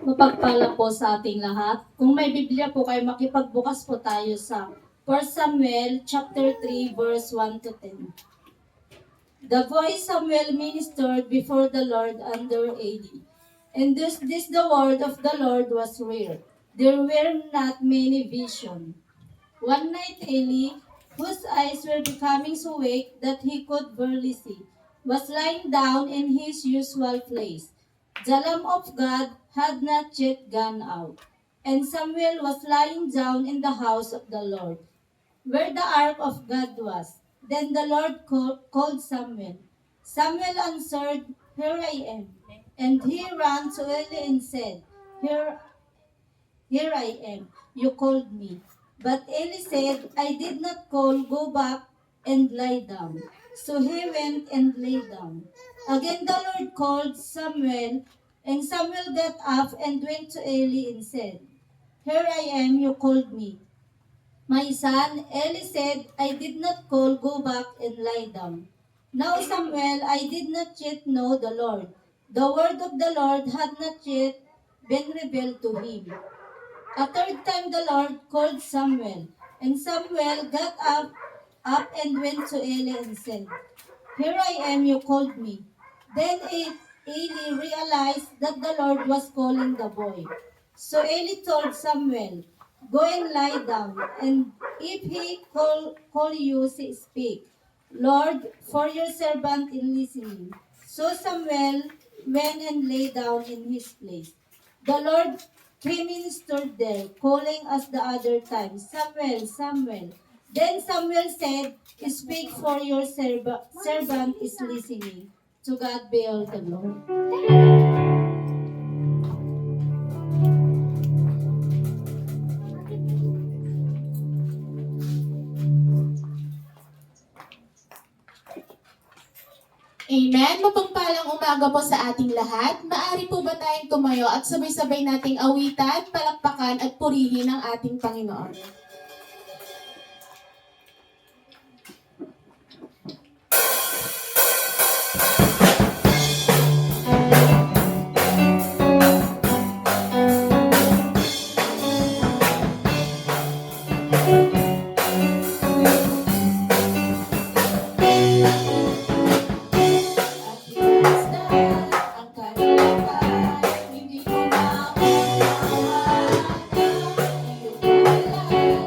Mapagpala po sa ating lahat. Kung may Biblia po kayo, makipagbukas po tayo sa 1 Samuel chapter 3 verse 1 to 10. The boy Samuel ministered before the Lord under Eli. And this the word of the Lord was rare. There were not many visions. One night Eli, whose eyes were becoming so weak that he could barely see, was lying down in his usual place. The Lamb of God had not yet gone out, and Samuel was lying down in the house of the Lord, where the ark of God was. Then the Lord called Samuel. Samuel answered, "Here I am." And he ran to Eli and said, Here I am. You called me. But Eli said, "I did not call. Go back and lie down." So he went and lay down. Again the Lord called Samuel, and Samuel got up and went to Eli and said, "Here I am. You called me." "My son," Eli said, "I did not call. Go back and lie down." Now Samuel, I did not yet know the Lord. The word of the Lord had not yet been revealed to him. A third time the Lord called Samuel, and Samuel got up and went to Eli and said, "Here I am, you called me." Then Eli realized that the Lord was calling the boy. So Eli told Samuel, "Go and lie down, and if he call you, speak, Lord, for your servant is listening." So Samuel went and lay down in his place. The Lord came and stood there, calling us the other time, "Samuel, Samuel." Then Samuel said, "Speak, for your servant is listening." To God be all the glory. Amen. Mapagpalang umaga po sa ating lahat. Maari po ba tayong tumayo at sabay-sabay nating awitan, palakpakan at purihin ang ating Panginoon? Ang kailangan, hindi ko na mawawala. Iyong wala.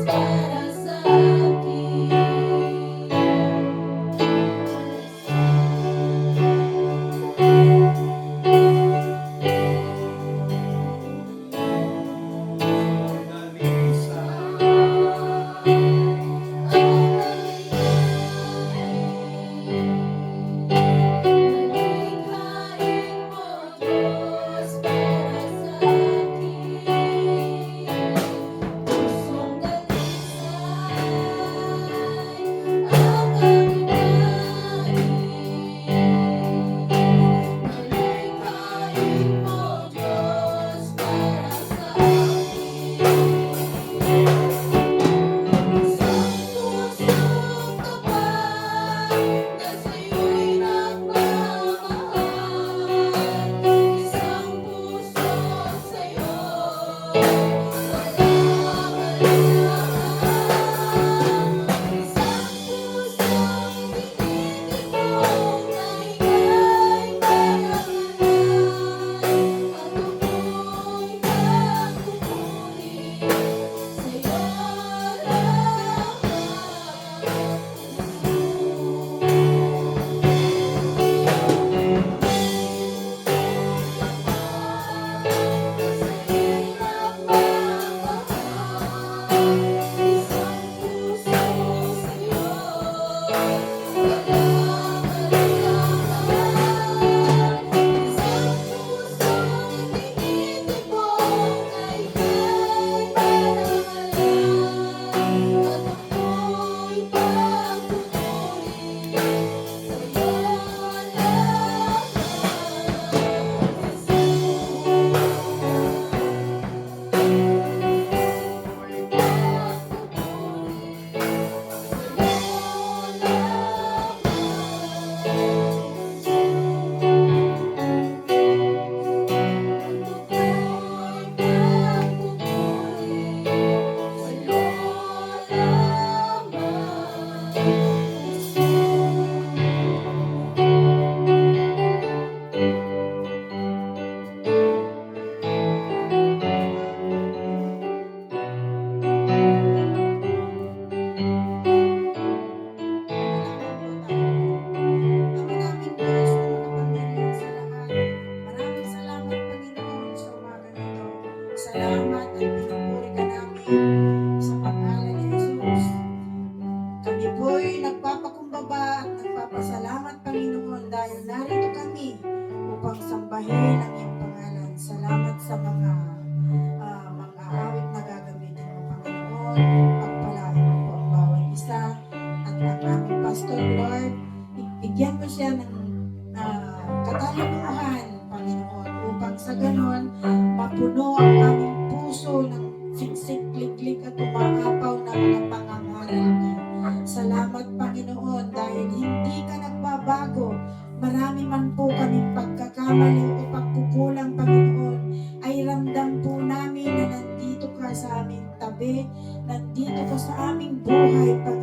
para sa akin. Nalikhain mo, Diyos, para sa akin. Pusong dalisay ang aking nalikhain mo, Diyos, para sa akin. Isang pusong tapat na sa'yo'y nagmamahal. Isang puso sa'yo walang alinlangan. Isang pusong tinitipon na ika'y parangalan. At ako'y nagpupuri sa'yo Ama naming Diyos na makapangyarihan sa lahat, maraming salamat Panginoon sa umaga na ito. Salamat at pinupuri ka namin sa pangalan ni Jesus. Kami po'y nagpapakumbaba at nagpapasalamat Panginoon dahil narito kami upang sambahin ang iyong pangalan. Salamat sa mga awit na gagamitin mo Panginoon. Pagpalain mo po ang bawat isa at ang aming pastor Lord. Bigyan mo siya ng katalinuhan, Panginoon, upang sa ganon, mapuno ang aming puso ng siksik, liglig at umaapaw ng mga pangangaral niya. Salamat, Panginoon, dahil hindi ka nagbabago. Marami man po kaming pagkakamali o pagkukulang, Panginoon, ay ramdam po namin na nandito ka sa aming tabi, nandito ka sa aming buhay, Panginoon.